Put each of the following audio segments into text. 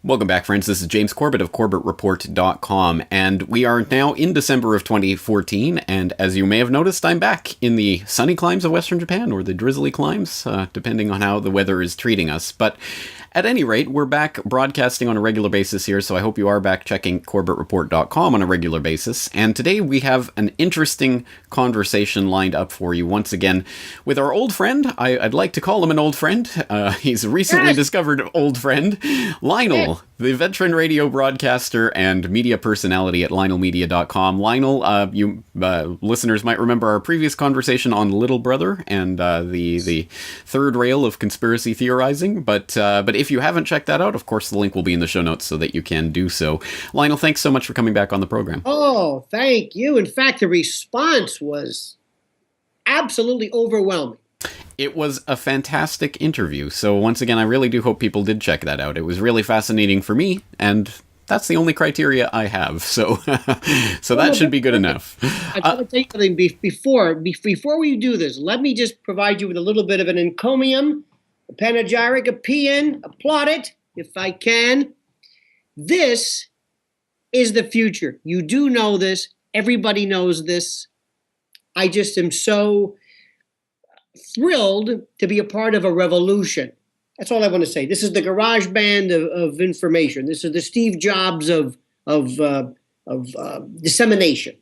Welcome back, friends. This is James Corbett of CorbettReport.com, and we are now in December of 2014, and as you may have noticed, I'm back in the sunny climes of Western Japan, or the drizzly climes, depending on how the weather is treating us. But at any rate, we're back broadcasting on a regular basis here, so I hope you are back checking CorbettReport.com on a regular basis. And today we have an interesting conversation lined up for you once again with our old friend. I'd like to call him an old friend. He's a recently discovered old friend, Lionel, the veteran radio broadcaster and media personality at LionelMedia.com. Lionel, you listeners might remember our previous conversation on Little Brother and the third rail of conspiracy theorizing, but if you haven't checked that out, of course, the link will be in the show notes so that you can do so. Lionel, thanks so much for coming back on the program. Oh, thank you. In fact, the response was absolutely overwhelming. It was a fantastic interview. So once again, I really do hope people did check that out. It was really fascinating for me, and that's the only criteria I have. So that should be good enough. I want to tell you something before we do this. Let me just provide you with a little bit of an encomium, a panegyric, a paean, applaud it if I can. This is the future. You do know this. Everybody knows this. I just am so thrilled to be a part of a revolution. That's all I want to say. This is the garage band of information. This is the Steve Jobs of dissemination.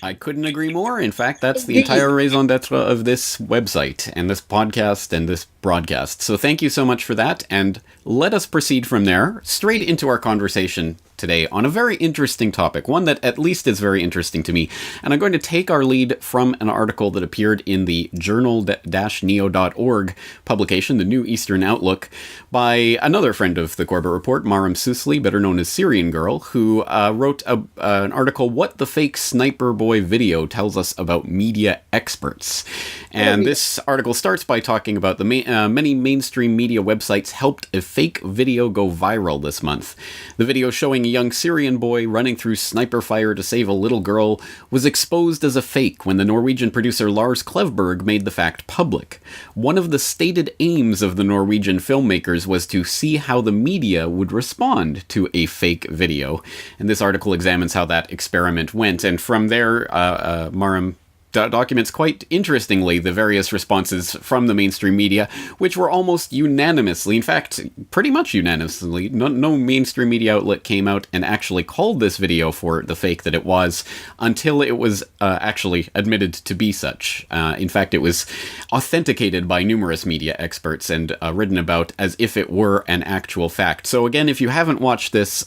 I couldn't agree more. In fact, that's the entire raison d'etre of this website and this podcast and this broadcast. So thank you so much for that. And let us proceed from there straight into our conversation today on a very interesting topic, one that at least is very interesting to me. And I'm going to take our lead from an article that appeared in the journal-neo.org publication, the New Eastern Outlook, by another friend of the Corbett Report, Maram Susli, better known as Syrian Girl, who wrote an article, What the Fake Sniper Boy Video Tells Us About Media Experts. And this article starts by talking about the many mainstream media websites helped a fake video go viral this month. The video showing a young Syrian boy running through sniper fire to save a little girl was exposed as a fake when the Norwegian producer Lars Klevberg made the fact public. One of the stated aims of the Norwegian filmmakers was to see how the media would respond to a fake video. And this article examines how that experiment went. And from there, Maram documents quite interestingly the various responses from the mainstream media, which were almost unanimously, in fact, pretty much unanimously, no mainstream media outlet came out and actually called this video for the fake that it was until it was actually admitted to be such. In fact, it was authenticated by numerous media experts and written about as if it were an actual fact. So again, if you haven't watched this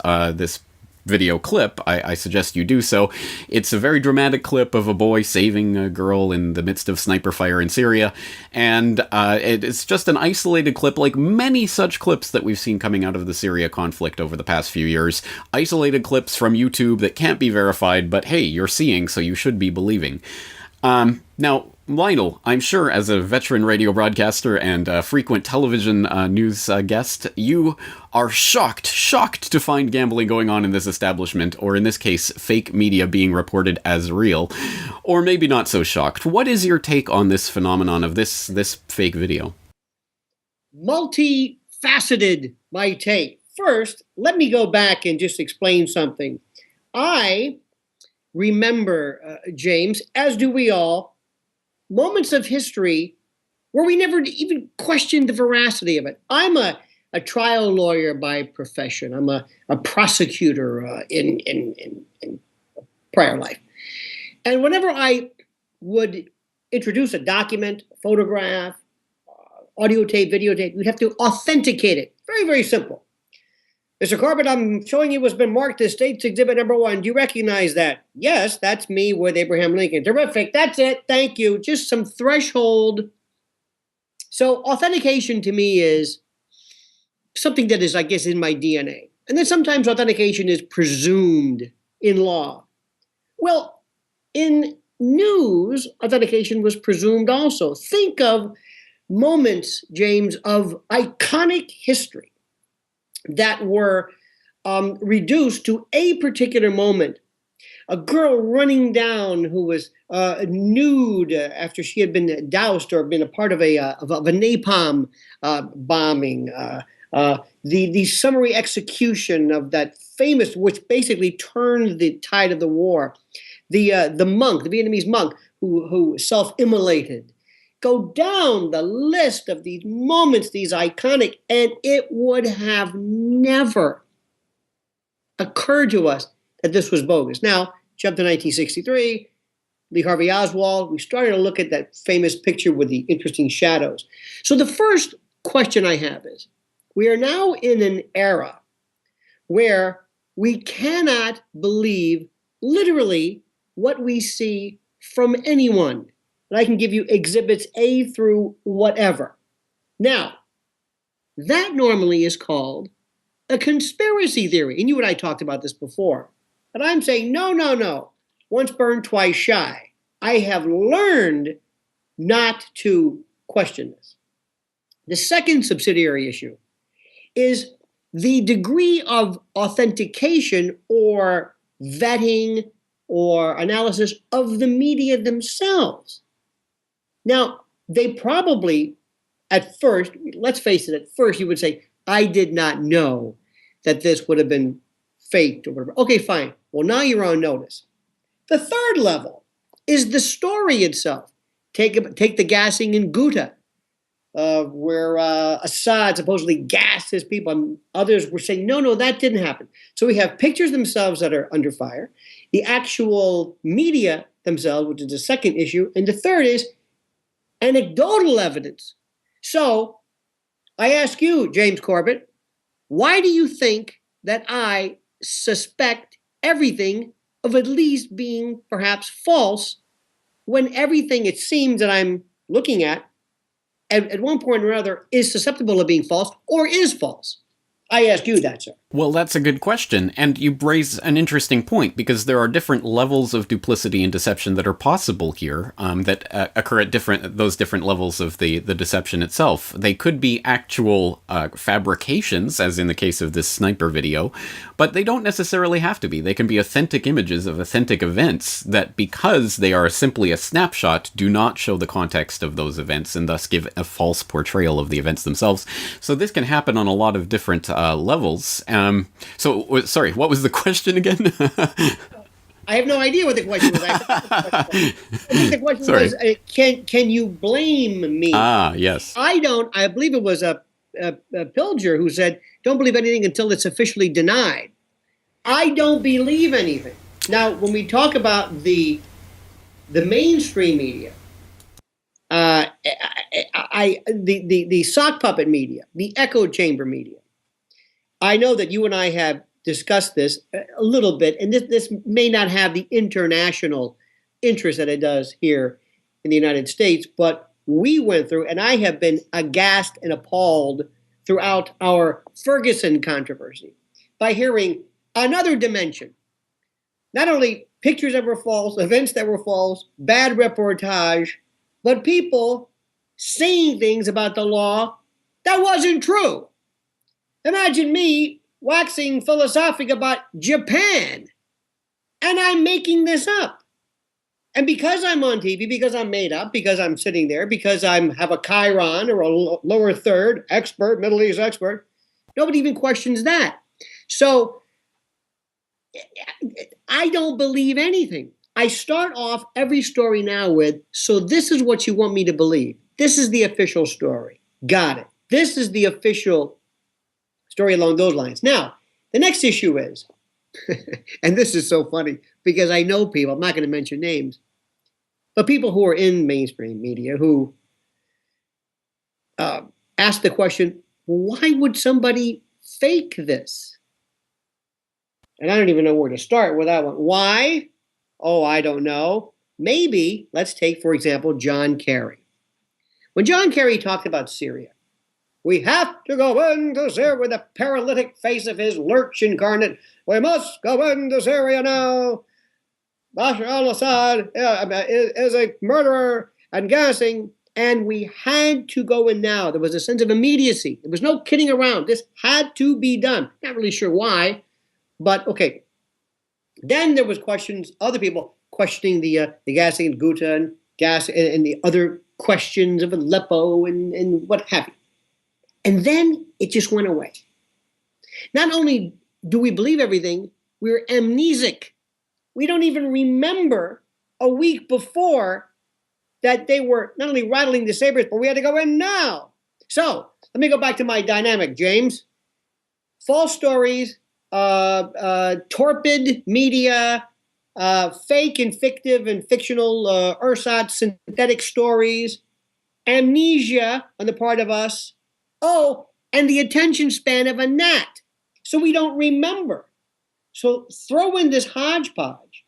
video clip, I suggest you do so. It's a very dramatic clip of a boy saving a girl in the midst of sniper fire in Syria, and it's just an isolated clip, like many such clips that we've seen coming out of the Syria conflict over the past few years. Isolated clips from YouTube that can't be verified, but hey, you're seeing, so you should be believing. Now, Lionel, I'm sure as a veteran radio broadcaster and a frequent television news guest, you are shocked to find gambling going on in this establishment, or in this case, fake media being reported as real. Or maybe not so shocked. What is your take on this phenomenon of this fake video? Multifaceted, my take. First, let me go back and just explain something. I remember, James, as do we all, moments of history where we never even questioned the veracity of it. I'm a trial lawyer by profession. I'm a prosecutor in prior life. And whenever I would introduce a document, a photograph, audio tape, videotape, we'd have to authenticate it. Very, very simple. Mr. Corbett, I'm showing you what's been marked as State's Exhibit Number 1. Do you recognize that? Yes, that's me with Abraham Lincoln. Terrific. That's it. Thank you. Just some threshold. So authentication to me is something that is, I guess, in my DNA. And then sometimes authentication is presumed in law. Well, in news, authentication was presumed also. Think of moments, James, of iconic history that were reduced to a particular moment. A girl running down who was nude after she had been doused or been a part of a napalm bombing. The summary execution of that famous, which basically turned the tide of the war, the monk, the Vietnamese monk who self-immolated. Go down the list of these moments, these iconic, and it would have never occurred to us that this was bogus. Now, jump to 1963, Lee Harvey Oswald. We started to look at that famous picture with the interesting shadows. So the first question I have is, we are now in an era where we cannot believe literally what we see from anyone. And I can give you exhibits A through whatever. Now, that normally is called a conspiracy theory. And you and I talked about this before. But I'm saying, no. Once burned, twice shy. I have learned not to question this. The second subsidiary issue is the degree of authentication or vetting or analysis of the media themselves. Now, they probably, at first, let's face it, at first you would say, I did not know that this would have been faked or whatever. Okay, fine. Well, now you're on notice. The third level is the story itself. Take the gassing in Ghouta, where Assad supposedly gassed his people, and others were saying, no, that didn't happen. So we have pictures themselves that are under fire, the actual media themselves, which is the second issue, and the third is anecdotal evidence. So I ask you, James Corbett, why do you think that I suspect everything of at least being perhaps false when everything it seems that I'm looking at one point or another is susceptible of being false or is false? I ask you that, sir. Well, that's a good question, and you raise an interesting point, because there are different levels of duplicity and deception that are possible here, that occur at those different levels of the deception itself. They could be actual fabrications, as in the case of this sniper video, but they don't necessarily have to be. They can be authentic images of authentic events that, because they are simply a snapshot, do not show the context of those events and thus give a false portrayal of the events themselves. So this can happen on a lot of different levels. Sorry, what was the question again? I have no idea what the question was. I think the question was, can you blame me? Ah, yes. I believe it was a Pilger who said, don't believe anything until it's officially denied. I don't believe anything. Now, when we talk about the mainstream media, the sock puppet media, the echo chamber media, I know that you and I have discussed this a little bit, and this may not have the international interest that it does here in the United States, but we went through, and I have been aghast and appalled throughout our Ferguson controversy by hearing another dimension. Not only pictures that were false, events that were false, bad reportage, but people saying things about the law that wasn't true. Imagine me waxing philosophic about Japan, and I'm making this up. And because I'm on TV, because I'm made up, because I'm sitting there, because I have a Chiron or a lower third expert, Middle East expert, nobody even questions that. So I don't believe anything. I start off every story now with, so this is what you want me to believe. This is the official story. Got it. This is the official story along those lines. Now, the next issue is, and this is so funny because I know people, I'm not going to mention names, but people who are in mainstream media who ask the question, why would somebody fake this? And I don't even know where to start with that one. Why? Oh, I don't know. Maybe, let's take, for example, John Kerry. When John Kerry talked about Syria, we have to go into Syria with the paralytic face of his lurch incarnate. We must go into Syria now. Bashar al-Assad is a murderer and gassing, and we had to go in now. There was a sense of immediacy. There was no kidding around. This had to be done. Not really sure why, but okay. Then there was questions, other people questioning the gassing in Ghouta and the other questions of Aleppo and what have you. And then it just went away. Not only do we believe everything, we're amnesic. We don't even remember a week before that they were not only rattling the sabers, but we had to go in now. So let me go back to my dynamic, James. False stories, torpid media, fake and fictive and fictional ersatz synthetic stories, amnesia on the part of us. Oh, and the attention span of a gnat. So we don't remember. So throw in this hodgepodge.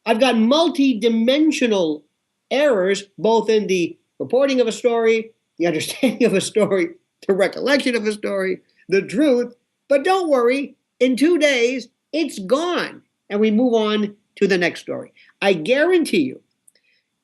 I've got multi-dimensional errors, both in the reporting of a story, the understanding of a story, the recollection of a story, the truth. But don't worry, in 2 days, it's gone. And we move on to the next story. I guarantee you,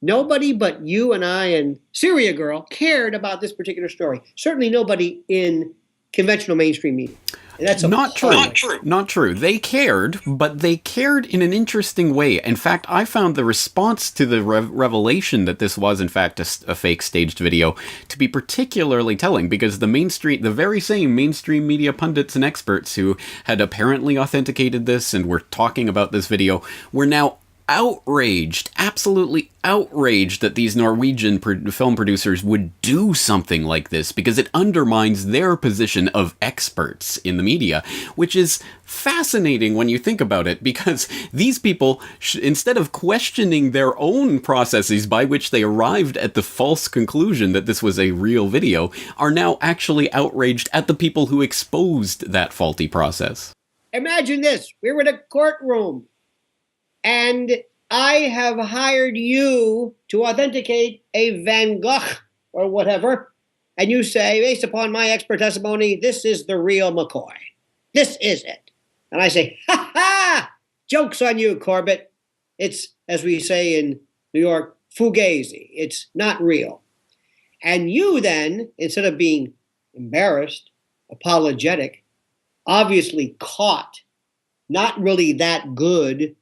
nobody but you and I and Syria Girl cared about this particular story. Certainly nobody in conventional mainstream media. And that's not true. Not true. They cared, but they cared in an interesting way. In fact, I found the response to the revelation that this was, in fact, a fake staged video to be particularly telling, because the very same mainstream media pundits and experts who had apparently authenticated this and were talking about this video were now outraged, absolutely outraged that these Norwegian film producers would do something like this, because it undermines their position of experts in the media, which is fascinating when you think about it, because these people, instead of questioning their own processes by which they arrived at the false conclusion that this was a real video, are now actually outraged at the people who exposed that faulty process. Imagine this. We were in a courtroom, and I have hired you to authenticate a Van Gogh or whatever, and you say, based upon my expert testimony, this is the real McCoy. This is it. And I say, ha ha! Joke's on you, Corbett. It's, as we say in New York, fugazi. It's not real. And you then, instead of being embarrassed, apologetic, obviously caught, not really that good,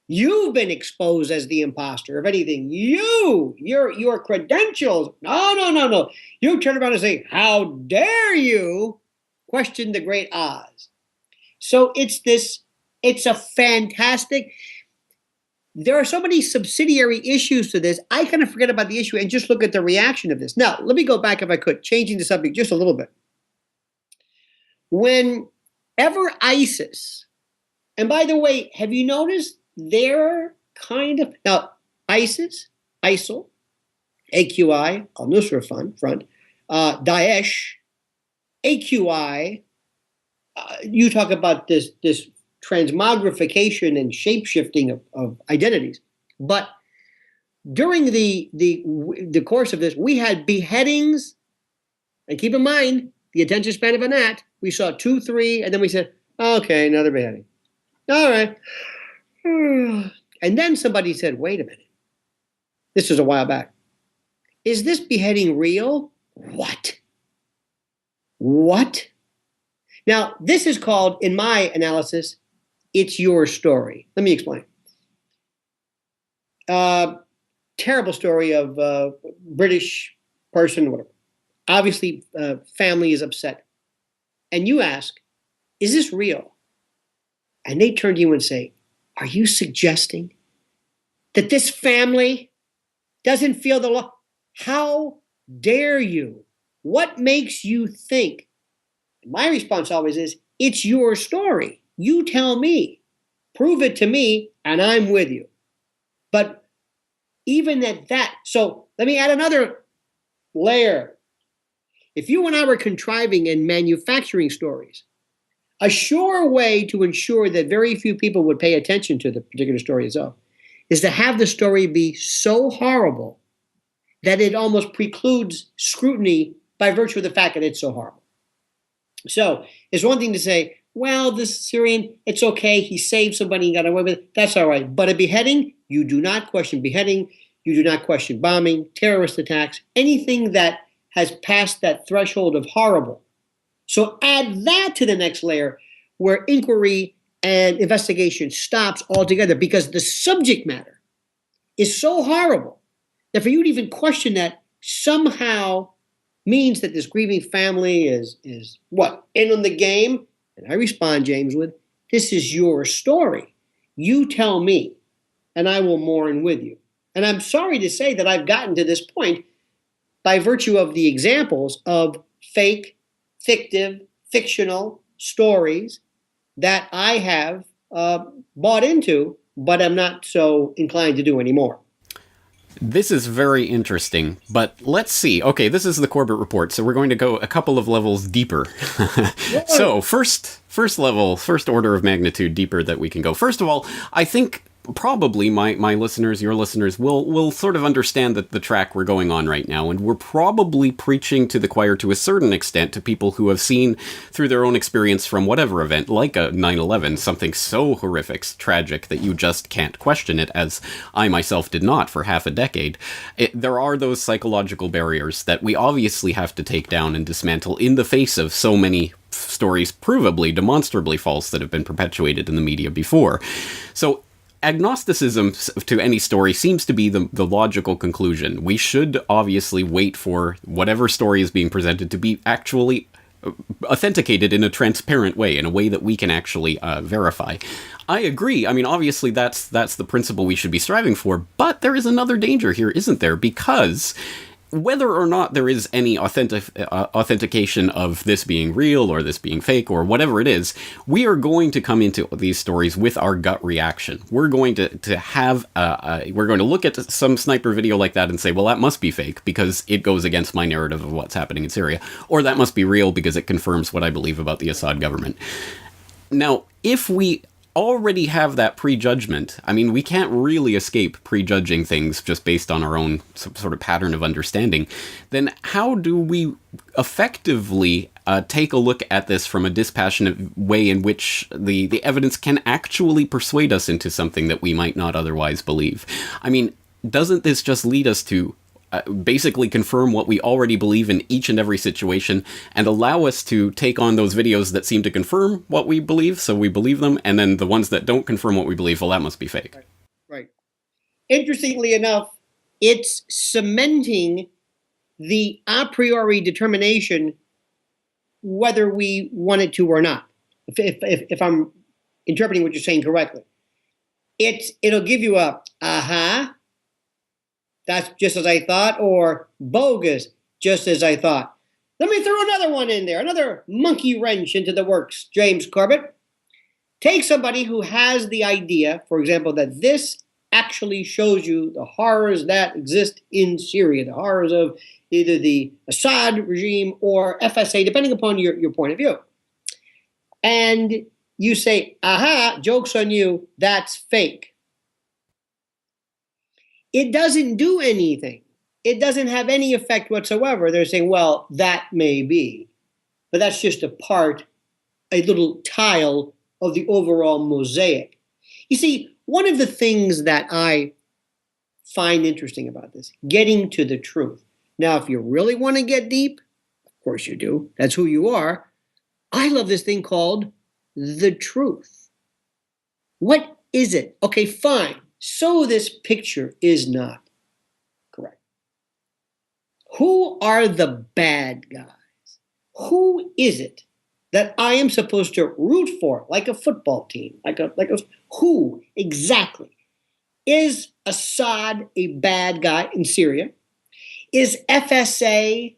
you've been exposed as the imposter. If anything, your credentials. No. You turn around and say, how dare you question the great Oz? So it's a fantastic, there are so many subsidiary issues to this. I kind of forget about the issue and just look at the reaction of this. Now, let me go back, if I could, changing the subject just a little bit. Whenever ISIS, and by the way, have you noticed they're kind of, now, ISIS, ISIL, AQI, al-Nusra Front, Daesh, AQI, you talk about this transmogrification and shapeshifting of identities. But during the course of this, we had beheadings, and keep in mind, the attention span of a gnat, we saw 2, 3, and then we said, okay, another beheading. All right. And then somebody said, wait a minute. This was a while back. Is this beheading real? What? Now, this is called, in my analysis, it's your story. Let me explain. Terrible story of a British person, whatever. Obviously, family is upset. And you ask, is this real? And they turn to you and say, are you suggesting that this family doesn't feel the law? How dare you? What makes you think? My response always is, it's your story. You tell me. Prove it to me, and I'm with you. But even at that, so let me add another layer. If you and I were contriving and manufacturing stories, a sure way to ensure that very few people would pay attention to the particular story itself is to have the story be so horrible that it almost precludes scrutiny by virtue of the fact that it's so horrible. So it's one thing to say, well, this Syrian, it's okay. He saved somebody and got away with it. That's all right. But a beheading, you do not question beheading. You do not question bombing, terrorist attacks, anything that has passed that threshold of horrible. So add that to the next layer where inquiry and investigation stops altogether because the subject matter is so horrible that for you to even question that somehow means that this grieving family is what? In on the game? And I respond, James, with, this is your story. You tell me, and I will mourn with you. And I'm sorry to say that I've gotten to this point by virtue of the examples of fake, fictive, fictional stories that I have bought into, but I'm not so inclined to do anymore. This is very interesting, but let's see. Okay, this is the Corbett Report, so we're going to go a couple of levels deeper. So, first level, first order of magnitude deeper that we can go. First of all, I think probably my listeners, your listeners, will sort of understand the track we're going on right now, and we're probably preaching to the choir to a certain extent to people who have seen through their own experience from whatever event, like a 9/11, something so horrific, tragic, that you just can't question it, as I myself did not for half a decade. There are those psychological barriers that we obviously have to take down and dismantle in the face of so many stories provably, demonstrably false that have been perpetuated in the media before. So agnosticism to any story seems to be the logical conclusion. We should obviously wait for whatever story is being presented to be actually authenticated in a transparent way, in a way that we can actually verify. I agree. I mean, obviously that's the principle we should be striving for, but there is another danger here, isn't there? Because whether or not there is any authentication of this being real or this being fake or whatever it is, we are going to come into these stories with our gut reaction. We're going to have we're going to look at some sniper video like that and say, well, that must be fake because it goes against my narrative of what's happening in Syria, or that must be real because it confirms what I believe about the Assad government. Now, if we already have that prejudgment, I mean, we can't really escape prejudging things just based on our own sort of pattern of understanding, then how do we effectively take a look at this from a dispassionate way in which the evidence can actually persuade us into something that we might not otherwise believe? I mean, doesn't this just lead us to basically confirm what we already believe in each and every situation and allow us to take on those videos that seem to confirm what we believe, so we believe them, and then the ones that don't confirm what we believe, well, that must be fake. Right. Interestingly enough, it's cementing the a priori determination whether we want it to or not. If I'm interpreting what you're saying correctly, it'll give you a aha, that's just as I thought, or bogus, just as I thought. Let me throw another one in there, another monkey wrench into the works, James Corbett. Take somebody who has the idea, for example, that this actually shows you the horrors that exist in Syria, the horrors of either the Assad regime or FSA, depending upon your point of view. And you say, aha, joke's on you, that's fake. It doesn't do anything. It doesn't have any effect whatsoever. They're saying, well, that may be, but that's just a little tile of the overall mosaic. You see, one of the things that I find interesting about this, getting to the truth. Now, if you really want to get deep, of course you do. That's who you are. I love this thing called the truth. What is it? Okay, fine. So this picture is not correct. Who are the bad guys? Who is it that I am supposed to root for, like a football team? Who exactly? Is Assad a bad guy in Syria? Is FSA,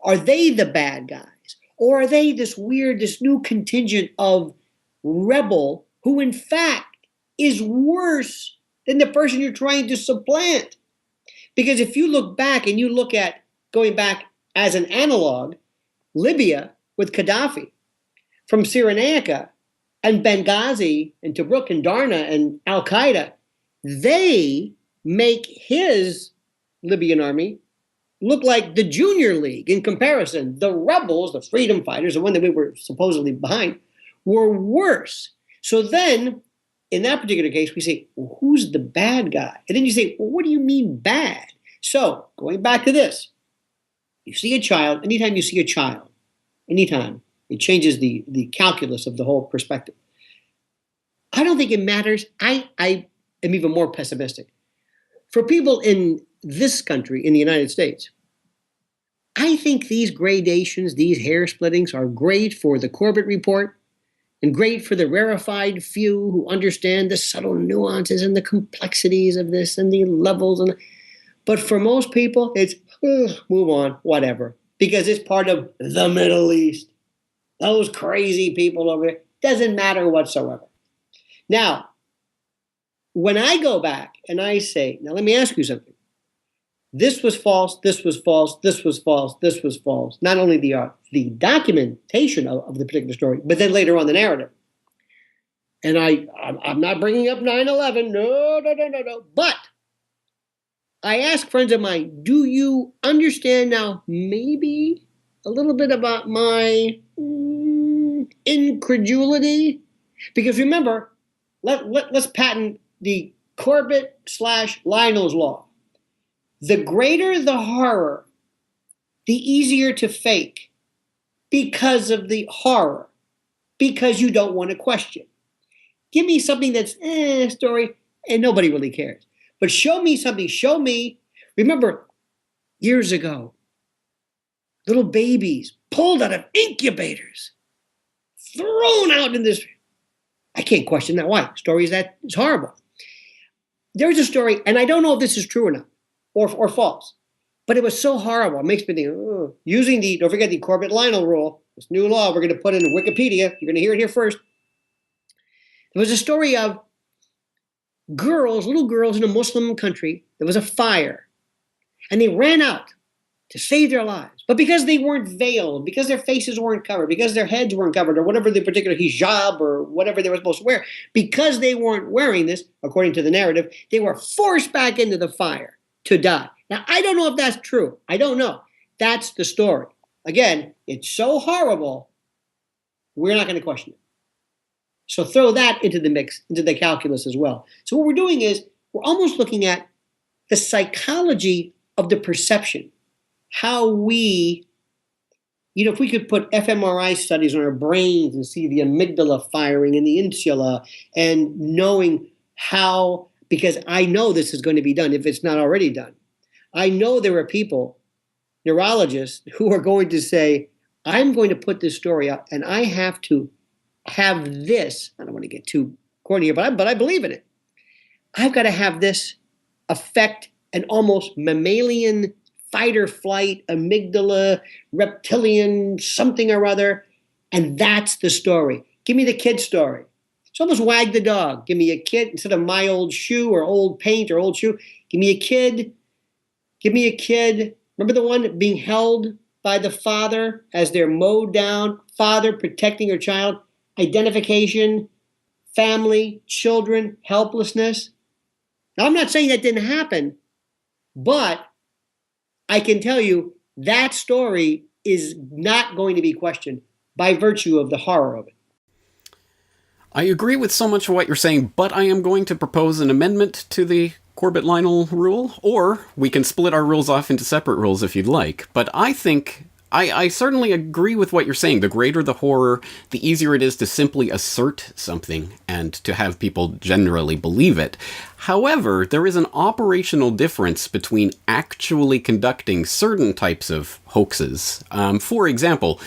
are they the bad guys? Or are they this new contingent of rebel who in fact is worse than the person you're trying to supplant? Because if you look back and you look at, going back as an analog, Libya with Gaddafi, from Cyrenaica and Benghazi and Tobruk and Darna and Al-Qaeda, they make his Libyan army look like the junior league in comparison. The rebels, the freedom fighters, the one that we were supposedly behind, were worse. So then, in that particular case, we say, well, who's the bad guy? And then you say, well, what do you mean bad? So, going back to this, you see a child, anytime you see a child, anytime, it changes the calculus of the whole perspective. I don't think it matters. I am even more pessimistic. For people in this country, in the United States, I think these gradations, these hair splittings are great for the Corbett Report and great for the rarefied few who understand the subtle nuances and the complexities of this and the levels. But for most people, it's move on, whatever, because it's part of the Middle East. Those crazy people over there. Doesn't matter whatsoever. Now, when I go back and I say, now let me ask you something. This was false, this was false, this was false, this was false. Not only the documentation of the particular story, but then later on the narrative. And I'm not bringing up 9/11. No. But I ask friends of mine, do you understand now maybe a little bit about my incredulity? Because remember, let's patent the Corbett/Lionel's law. The greater the horror, the easier to fake because of the horror, because you don't want to question. Give me something that's story, and nobody really cares. But show me something. Show me. Remember, years ago, little babies pulled out of incubators, thrown out in this. I can't question that. Why? Stories that is horrible. There's a story, and I don't know if this is true or not, or false, but it was so horrible. It makes me think, using don't forget the Corbett-Lionel rule, this new law we're going to put in Wikipedia. You're going to hear it here first. There was a story of little girls in a Muslim country. There was a fire, and they ran out to save their lives. But because they weren't veiled, because their faces weren't covered, because their heads weren't covered, or whatever the particular hijab or whatever they were supposed to wear, because they weren't wearing this, according to the narrative, they were forced back into the fire to die. Now, I don't know if that's true. I don't know. That's the story. Again, it's so horrible, we're not going to question it. So throw that into the mix, into the calculus as well. So what we're doing is we're almost looking at the psychology of the perception. How we, if we could put fMRI studies on our brains and see the amygdala firing and the insula and knowing how, because I know this is going to be done if it's not already done. I know there are people, neurologists, who are going to say, I'm going to put this story out and I have to have this. I don't want to get too corny here, but I believe in it. I've got to have this affect an almost mammalian fight or flight, amygdala, reptilian, something or other. And that's the story. Give me the kid story. It's almost wag the dog. Give me a kid instead of my old shoe or old paint or old shoe. Give me a kid. Give me a kid. Remember the one being held by the father as they're mowed down, father protecting her child, identification, family, children, helplessness. Now, I'm not saying that didn't happen, but I can tell you that story is not going to be questioned by virtue of the horror of it. I agree with so much of what you're saying, but I am going to propose an amendment to the Corbett-Lionel rule, or we can split our rules off into separate rules if you'd like. But I think I certainly agree with what you're saying. The greater the horror, the easier it is to simply assert something and to have people generally believe it. However, there is an operational difference between actually conducting certain types of hoaxes. For example,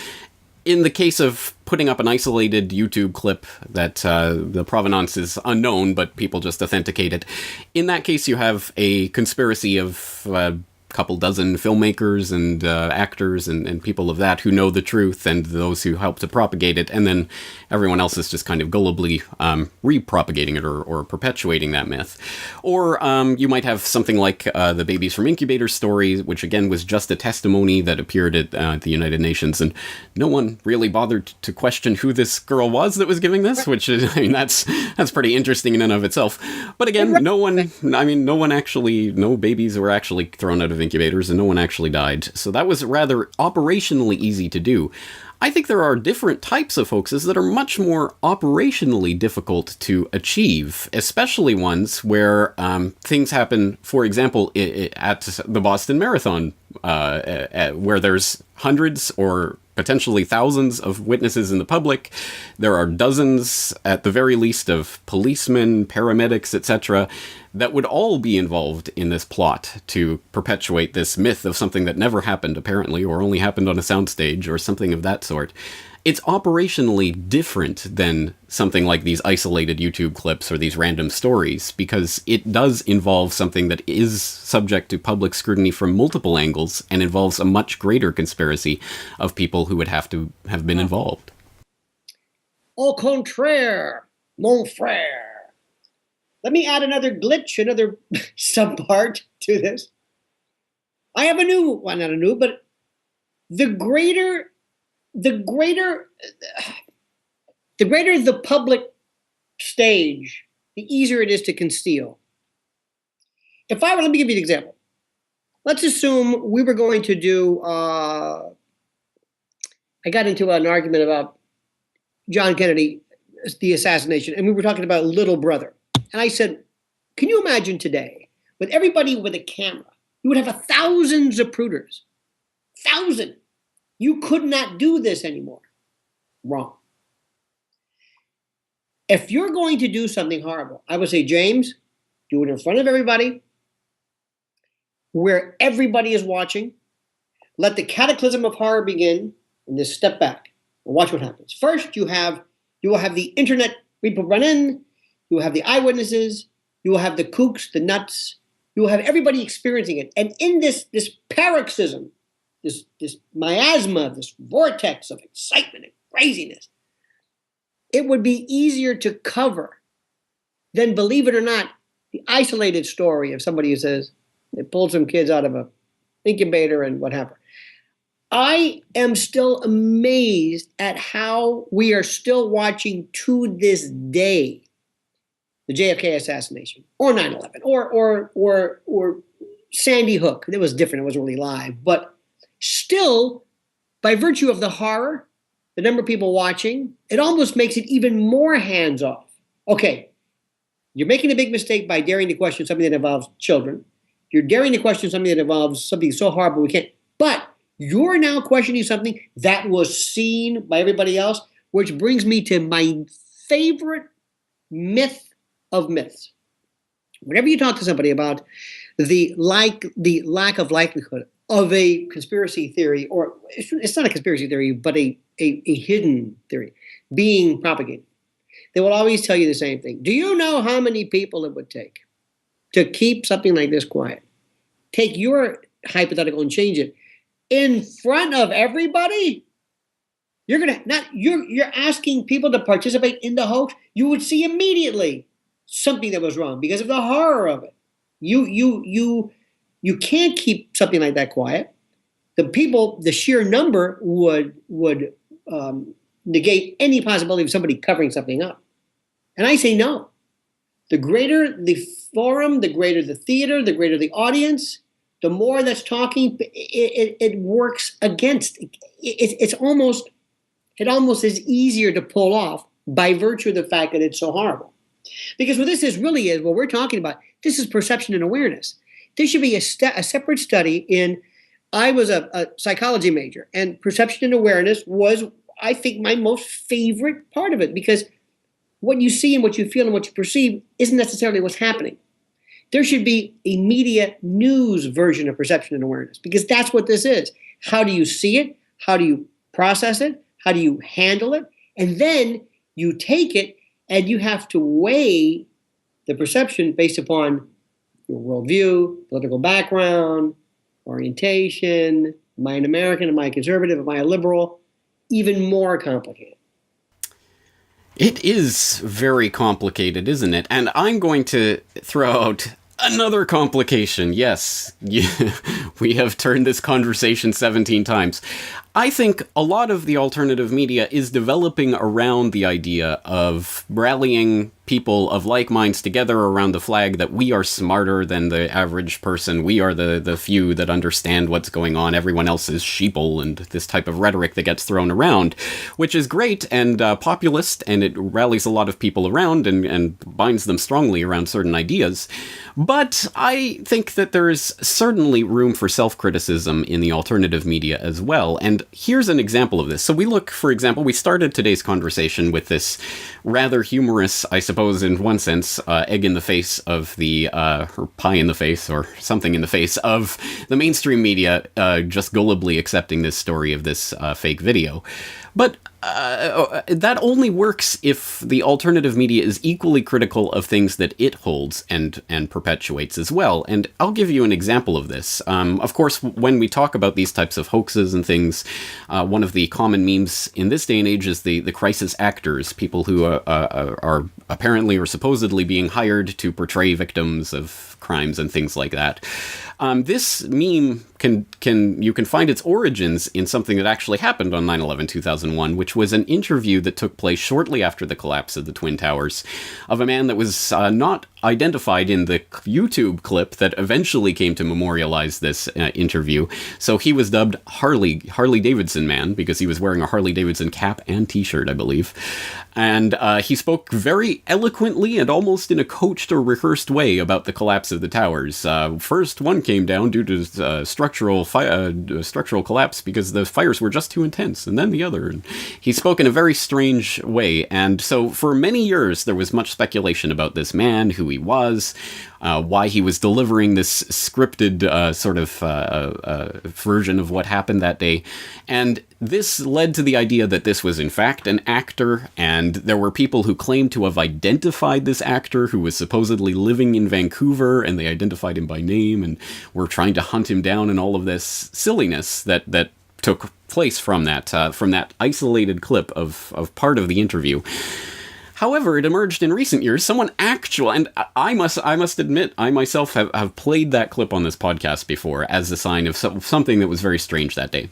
in the case of putting up an isolated YouTube clip that the provenance is unknown, but people just authenticate it, in that case you have a conspiracy of couple dozen filmmakers and actors and people of that who know the truth and those who help to propagate it, and then everyone else is just kind of gullibly re-propagating it or perpetuating that myth. Or you might have something like the Babies from Incubator story, which again was just a testimony that appeared at the United Nations, and no one really bothered to question who this girl was that was giving this, which is, I mean, that's pretty interesting in and of itself. But again, no babies were actually thrown out of incubators, and no one actually died. So that was rather operationally easy to do. I think there are different types of hoaxes that are much more operationally difficult to achieve, especially ones where things happen, for example, at the Boston Marathon, where there's hundreds or potentially thousands of witnesses in the public. There are dozens, at the very least, of policemen, paramedics, etc., that would all be involved in this plot to perpetuate this myth of something that never happened, apparently, or only happened on a soundstage, or something of that sort. It's operationally different than something like these isolated YouTube clips or these random stories, because it does involve something that is subject to public scrutiny from multiple angles and involves a much greater conspiracy of people who would have to have been involved. Au contraire, mon frère. Let me add another glitch, another subpart to this. I have a new, well, not a new, but the greater the public stage, the easier it is to conceal. Let me give you an example. Let's assume we were going to do, I got into an argument about John Kennedy, the assassination, and we were talking about Little Brother. And I said, can you imagine today, with everybody with a camera, you would have thousands of zapruders. 1,000. You could not do this anymore. Wrong. If you're going to do something horrible, I would say, James, do it in front of everybody, where everybody is watching. Let the cataclysm of horror begin, and just step back and watch what happens. First, you will have the internet people run in. You will have the eyewitnesses. You will have the kooks, the nuts. You will have everybody experiencing it. And in this paroxysm, this miasma, this vortex of excitement and craziness, it would be easier to cover than, believe it or not, the isolated story of somebody who says they pulled some kids out of an incubator and whatever. I am still amazed at how we are still watching to this day the JFK assassination, or 9/11, or Sandy Hook. It was different. It wasn't really live, but still, by virtue of the horror, the number of people watching, it almost makes it even more hands-off. Okay, you're making a big mistake by daring to question something that involves children. You're daring to question something that involves something so horrible we can't. But you're now questioning something that was seen by everybody else, which brings me to my favorite myth of myths. Whenever you talk to somebody about the lack of likelihood of a conspiracy theory, or it's not a conspiracy theory, but a hidden theory being propagated, they will always tell you the same thing. Do you know how many people it would take to keep something like this quiet? Take your hypothetical and change it in front of everybody. You're asking people to participate in the hoax. You would see immediately something that was wrong because of the horror of it. You can't keep something like that quiet. The sheer number would negate any possibility of somebody covering something up. And I say no. The greater the forum, the greater the theater, the greater the audience, the more that's talking, it works against. It almost is easier to pull off by virtue of the fact that it's so horrible. Because what this really is, what we're talking about, this is perception and awareness. There should be a separate study in, I was a psychology major, and perception and awareness was, I think, my most favorite part of it, because what you see and what you feel and what you perceive isn't necessarily what's happening. There should be a media news version of perception and awareness, because that's what this is. How do you see it? How do you process it? How do you handle it? And then you take it and you have to weigh the perception based upon your worldview, political background, orientation. Am I an American? Am I a conservative? Am I a liberal? Even more complicated. It is very complicated, isn't it? And I'm going to throw out another complication. Yes, we have turned this conversation 17 times. I think a lot of the alternative media is developing around the idea of rallying people of like minds together around the flag that we are smarter than the average person. We are the few that understand what's going on. Everyone else is sheeple, and this type of rhetoric that gets thrown around, which is great and populist, and it rallies a lot of people around and binds them strongly around certain ideas. But I think that there is certainly room for self-criticism in the alternative media as well, and And here's an example of this. So we look, for example, we started today's conversation with this rather humorous, I suppose, in one sense, egg in the face of the, or pie in the face, or something in the face of the mainstream media just gullibly accepting this story of this fake video. But that only works if the alternative media is equally critical of things that it holds and perpetuates as well. And I'll give you an example of this. Of course, when we talk about these types of hoaxes and things, one of the common memes in this day and age is the crisis actors, people who are apparently or supposedly being hired to portray victims of crimes and things like that. This meme you can find its origins in something that actually happened on 9/11/2001, which was an interview that took place shortly after the collapse of the Twin Towers of a man that was not identified in the YouTube clip that eventually came to memorialize this interview. So he was dubbed Harley Davidson Man because he was wearing a Harley Davidson cap and t-shirt, I believe. And he spoke very eloquently and almost in a coached or rehearsed way about the collapse of the towers. First, one came down due to structural collapse because the fires were just too intense, and then the other. And he spoke in a very strange way. And so for many years, there was much speculation about this man, who he was, why he was delivering this scripted version of what happened that day. And this led to the idea that this was in fact an actor, and there were people who claimed to have identified this actor who was supposedly living in Vancouver, and they identified him by name and were trying to hunt him down, and all of this silliness that took place from that isolated clip of part of the interview. However, it emerged in recent years, and I must admit, I myself have played that clip on this podcast before as a sign of something that was very strange that day.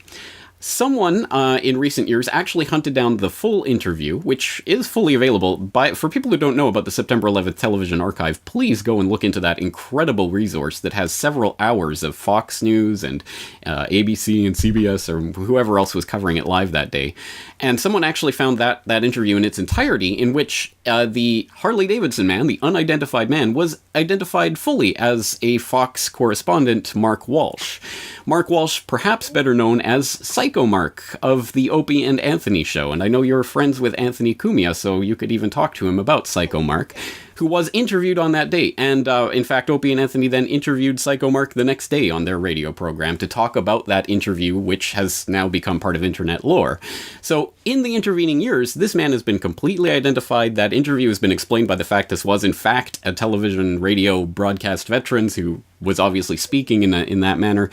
Someone in recent years actually hunted down the full interview, which is fully available. For people who don't know about the September 11th television archive, please go and look into that incredible resource that has several hours of Fox News and ABC and CBS or whoever else was covering it live that day. And someone actually found that interview in its entirety, in which the Harley Davidson man, the unidentified man, was identified fully as a Fox correspondent, Mark Walsh. Mark Walsh, perhaps better known as Psycho Mark of the Opie and Anthony show. And I know you're friends with Anthony Cumia, so you could even talk to him about Psycho Mark, who was interviewed on that day. And in fact, Opie and Anthony then interviewed Psycho Mark the next day on their radio program to talk about that interview, which has now become part of internet lore. So in the intervening years, this man has been completely identified. That interview has been explained by the fact this was in fact a television radio broadcast veteran who was obviously speaking in that manner.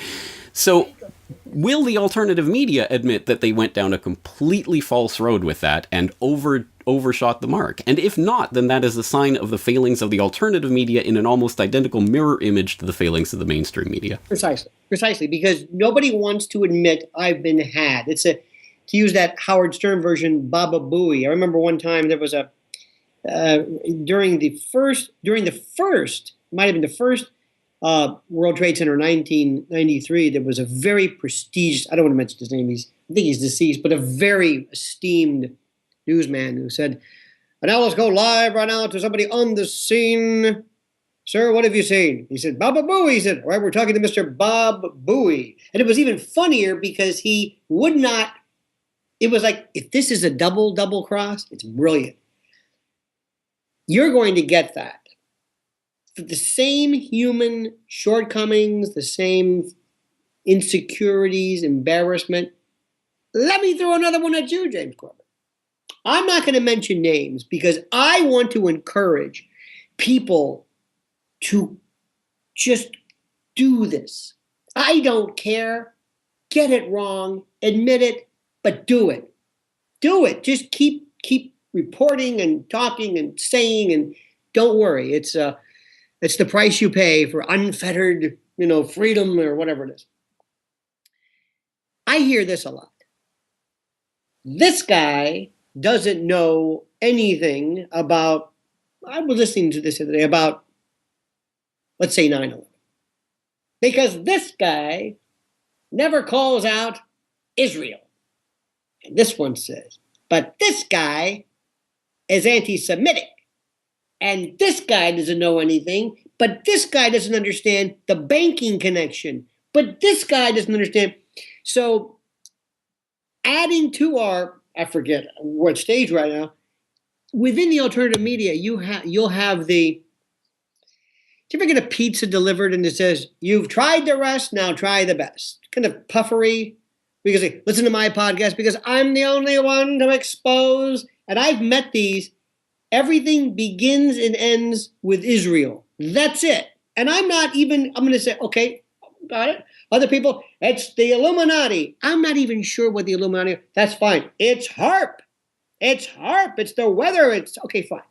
So will the alternative media admit that they went down a completely false road with that and overshot the mark? And if not, then that is a sign of the failings of the alternative media in an almost identical mirror image to the failings of the mainstream media. Precisely, because nobody wants to admit I've been had. To use that Howard Stern version, Baba Booey. I remember one time there was during the first World Trade Center 1993, there was a very prestigious, I don't want to mention his name, I think he's deceased, but a very esteemed newsman who said, "And now let's go live right now to somebody on the scene. Sir, what have you seen?" He said, "Baba Booey." He said, "All right, we're talking to Mr. Bob Booey." And it was even funnier because he would not, it was like, if this is a double cross, it's brilliant. You're going to get that. The same human shortcomings, the same insecurities, embarrassment. Let me throw another one at you, James Corbett. I'm not going to mention names because I want to encourage people to just do this. I don't care. Get it wrong. Admit it, but do it. Do it. Just keep reporting and talking and saying, and don't worry. It's the price you pay for unfettered, freedom or whatever it is. I hear this a lot. This guy doesn't know anything about, I was listening to this the other day, about, let's say, 9/11. Because this guy never calls out Israel. And this one says, but this guy is anti-Semitic. And this guy doesn't know anything, but this guy doesn't understand the banking connection. But this guy doesn't understand. So adding to our, I forget what stage right now, within the alternative media, you'll have the, do you ever get a pizza delivered and it says, "You've tried the rest, now try the best"? Kind of puffery. Because they listen to my podcast because I'm the only one to expose. And I've met these. Everything begins and ends with Israel. That's it. And I'm going to say, okay, got it. Other people, it's the Illuminati. I'm not even sure what the Illuminati are. That's fine. It's HAARP. It's HAARP. It's the weather. It's okay, fine.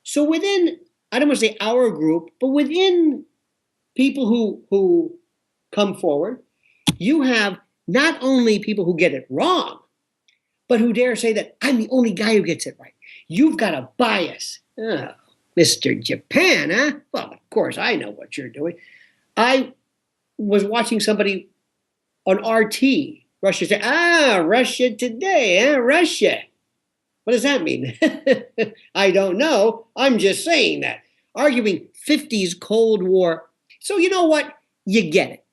So within, I don't want to say our group, but within people who come forward, you have not only people who get it wrong, but who dare say that I'm the only guy who gets it right. You've got a bias. Oh, Mr. Japan, huh? Well, of course, I know what you're doing. I was watching somebody on RT, Russia say, Russia Today, huh? Russia. What does that mean? I don't know. I'm just saying that. Arguing 50s Cold War. So you know what? You get it.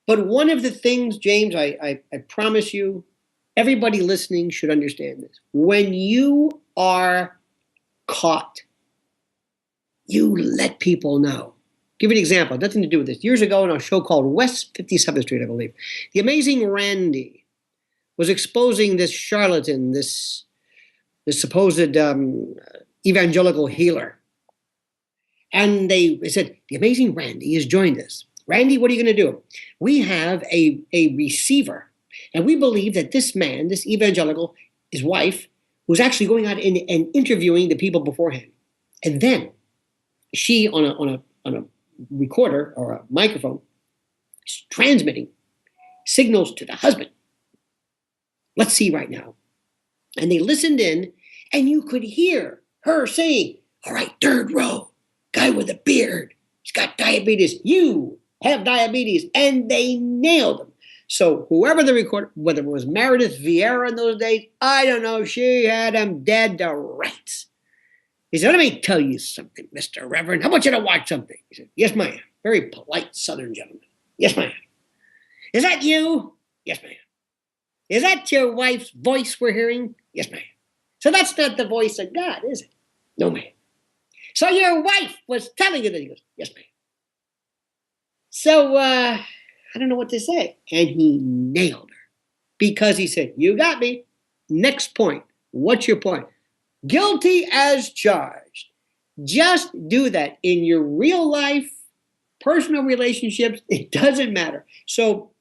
But one of the things, James, I promise you, everybody listening should understand this. When you are caught, you let people know. Give you an example, nothing to do with this. Years ago on a show called West 57th Street, I believe, the amazing Randy was exposing this charlatan, this supposed evangelical healer. And they said, the amazing Randy has joined us. Randy, what are you going to do? We have a receiver, and we believe that this man, this evangelical, his wife, was actually going out and interviewing the people beforehand. And then she, on a recorder or a microphone, is transmitting signals to the husband. Let's see right now. And they listened in, and you could hear her saying, "All right, third row, guy with a beard. He's got diabetes. You have diabetes." And they nailed him. So whoever the recorder, whether it was Meredith Vieira in those days, I don't know, she had him dead to rights. He said, "Let me tell you something, Mr. Reverend. I want you to watch something." He said, "Yes, ma'am." Very polite Southern gentleman. "Yes, ma'am." "Is that you?" "Yes, ma'am." "Is that your wife's voice we're hearing?" "Yes, ma'am." "So that's not the voice of God, is it?" "No, ma'am." "So your wife was telling you that?" He goes, "Yes, ma'am." So I don't know what to say. And he nailed her because he said, "You got me. Next point. What's your point?" Guilty as charged. Just do that in your real life, personal relationships. It doesn't matter. So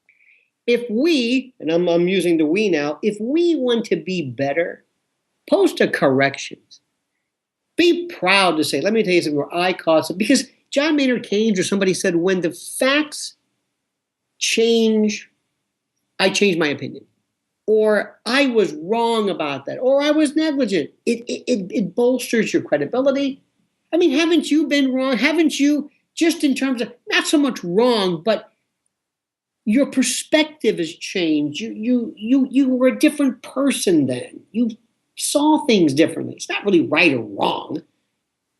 if we, and I'm using the we now, if we want to be better, post a corrections. Be proud to say, let me tell you something where I caught some, because John Maynard Keynes or somebody said, when the facts change, I change my opinion. Or I was wrong about that. Or I was negligent. It bolsters your credibility. I mean, haven't you been wrong? Haven't you, just in terms of, not so much wrong, but your perspective has changed. You were a different person then. You saw things differently. It's not really right or wrong.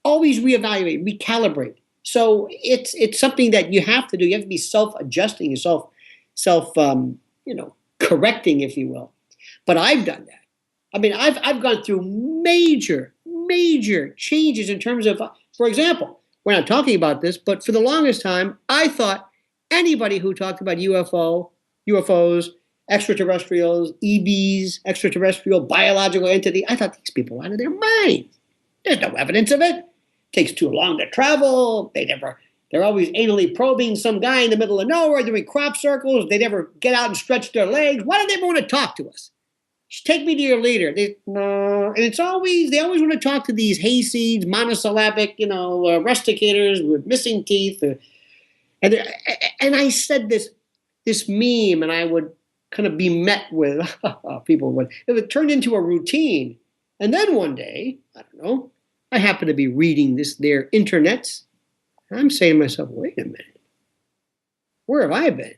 Always reevaluate, recalibrate. So it's something that you have to do. You have to be self-adjusting, correcting, if you will. But I've done that. I mean, I've gone through major changes in terms of, for example, we're not talking about this, but for the longest time, I thought anybody who talked about UFOs, extraterrestrials, EBs, extraterrestrial biological entity, I thought these people were out of their minds. There's no evidence of it. It takes too long to travel. They're always anally probing some guy in the middle of nowhere doing crop circles. They never get out and stretch their legs. Why do they want to talk to us? Just take me to your leader. And they always want to talk to these hayseeds, monosyllabic, rusticators with missing teeth. And I said this meme, and I would kind of be met with it turned into a routine. And then one day, I don't know, I happen to be reading their internets. I'm saying to myself, wait a minute. Where have I been?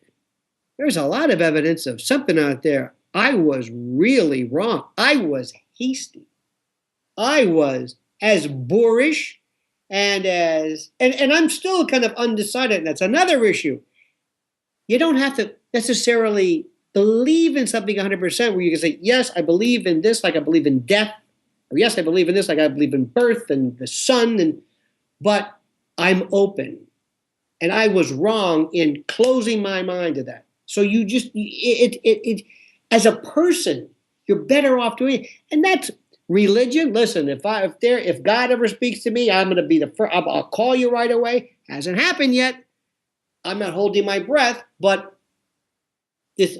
There's a lot of evidence of something out there. I was really wrong. I was hasty. I was as boorish and I'm still kind of undecided. And that's another issue. You don't have to necessarily believe in something 100%, where you can say, yes, I believe in this, like I believe in death, or yes, I believe in this, like I believe in birth and the sun, but I'm open. And I was wrong in closing my mind to that. So you just, as a person, you're better off doing it. And that's religion. Listen, if God ever speaks to me, I'm going to be the first. I'll call you right away. Hasn't happened yet. I'm not holding my breath, but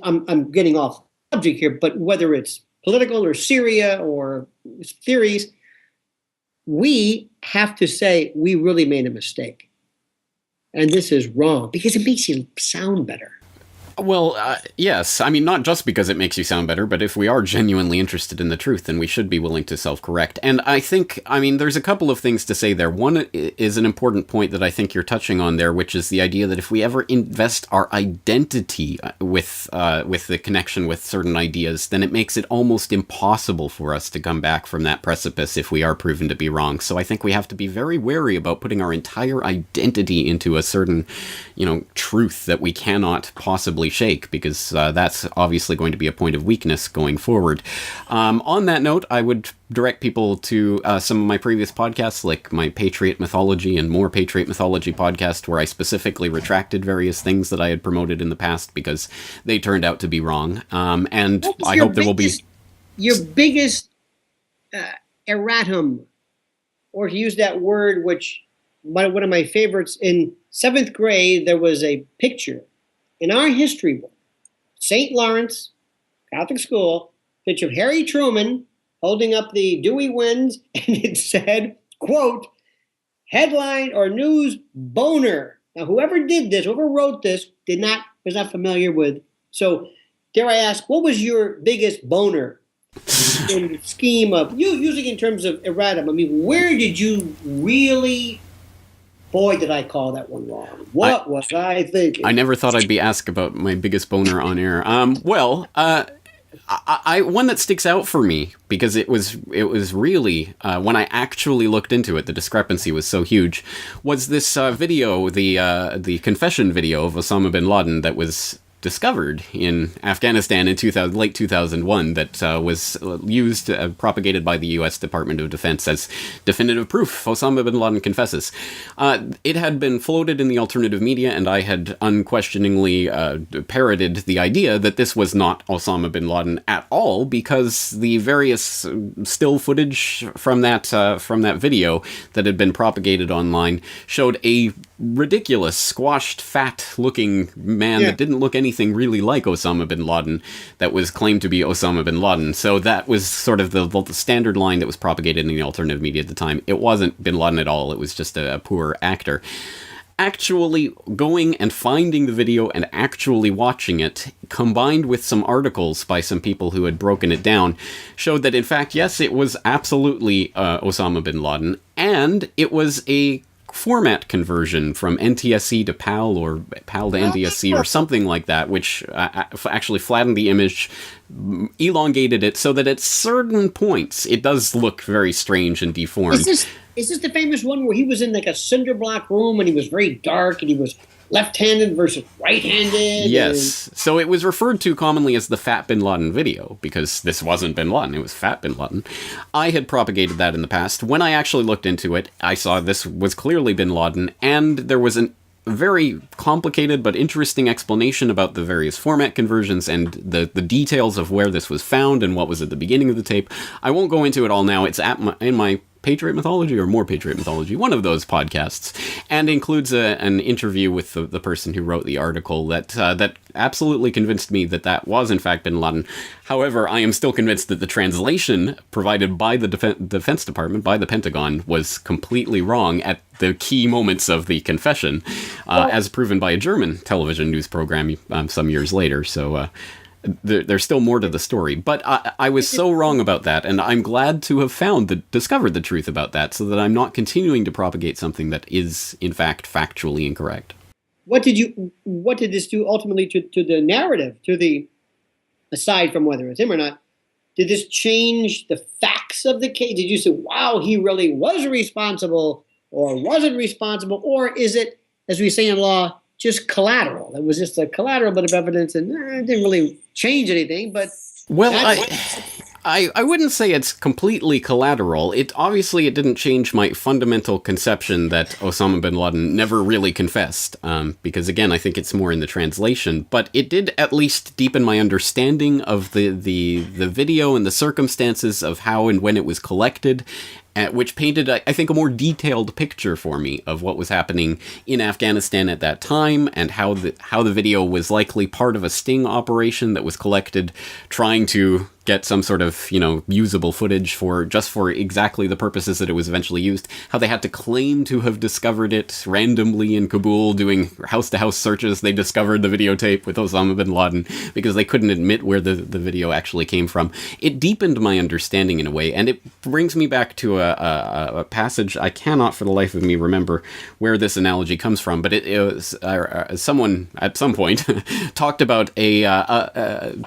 I'm getting off subject here. But whether it's political or Syria or theories, we have to say we really made a mistake. And this is wrong because it makes you sound better. Well, yes. I mean, not just because it makes you sound better, but if we are genuinely interested in the truth, then we should be willing to self-correct. And I think, I mean, there's a couple of things to say there. One is an important point that I think you're touching on there, which is the idea that if we ever invest our identity with the connection with certain ideas, then it makes it almost impossible for us to come back from that precipice if we are proven to be wrong. So I think we have to be very wary about putting our entire identity into a certain, truth that we cannot possibly shake, because that's obviously going to be a point of weakness going forward. On that note, I would direct people to some of my previous podcasts, like my Patriot Mythology and More Patriot Mythology podcast, where I specifically retracted various things that I had promoted in the past because they turned out to be wrong. And I hope there will be... Your biggest erratum, or to use that word, which one of my favorites, in 7th grade, there was a picture in our history book, St. Lawrence Catholic School, picture of Harry Truman holding up the Dewey Winds, and it said, quote, headline or news boner. Now, whoever did this, whoever wrote this, was not familiar with. So, dare I ask, what was your biggest boner in the scheme of, you using in terms of erratum? I mean, where did you really... Boy, did I call that one wrong. What was I thinking? I never thought I'd be asked about my biggest boner on air. One that sticks out for me, because it was really, when I actually looked into it, the discrepancy was so huge, was this video, the confession video of Osama bin Laden that was discovered in Afghanistan in late 2001, that was used, propagated by the U.S. Department of Defense as definitive proof Osama bin Laden confesses. It had been floated in the alternative media, and I had unquestioningly parroted the idea that this was not Osama bin Laden at all, because the various still footage from that video that had been propagated online showed a ridiculous, squashed, fat-looking man that didn't look anything really like Osama bin Laden, that was claimed to be Osama bin Laden. So that was sort of the standard line that was propagated in the alternative media at the time. It wasn't bin Laden at all. It was just a poor actor. Actually going and finding the video and actually watching it, combined with some articles by some people who had broken it down, showed that, in fact, yes, it was absolutely Osama bin Laden, and it was a format conversion from NTSC to PAL, or PAL to NTSC, or something like that, which actually flattened the image, elongated it so that at certain points it does look very strange and deformed. Is this the famous one where he was in like a cinder block room and he was very dark and he was left-handed versus right-handed? Yes. So it was referred to commonly as the Fat Bin Laden video, because this wasn't Bin Laden, it was Fat Bin Laden. I had propagated that in the past. When I actually looked into it, I saw this was clearly Bin Laden, and there was a very complicated but interesting explanation about the various format conversions and the details of where this was found and what was at the beginning of the tape. I won't go into it all now. It's in my Patriot Mythology or More Patriot Mythology, one of those podcasts, and includes an interview with the person who wrote the article that absolutely convinced me that was in fact bin Laden. However, I am still convinced that the translation provided by the Defense Department, by the Pentagon, was completely wrong at the key moments of the confession, as proven by a German television news program some years later. So there's still more to the story, but I was so wrong about that, and I'm glad to have discovered the truth about that, so that I'm not continuing to propagate something that is, in fact, factually incorrect. What did this do ultimately to the narrative, aside from whether it's him or not? Did this change the facts of the case? Did you say, wow, he really was responsible, or wasn't responsible, or is it, as we say in law, just collateral. It was just a collateral bit of evidence, and it didn't really change anything. But Well, I wouldn't say it's completely collateral. It didn't change my fundamental conception that Osama bin Laden never really confessed, because again, I think it's more in the translation. But it did at least deepen my understanding of the video and the circumstances of how and when it was collected, which painted, I think, a more detailed picture for me of what was happening in Afghanistan at that time, and how the video was likely part of a sting operation that was collected, trying to get some sort of, usable footage for exactly the purposes that it was eventually used. How they had to claim to have discovered it randomly in Kabul, doing house-to-house searches. They discovered the videotape with Osama bin Laden because they couldn't admit where the video actually came from. It deepened my understanding in a way, and it brings me back to a passage I cannot for the life of me remember where this analogy comes from, but it was someone at some point talked about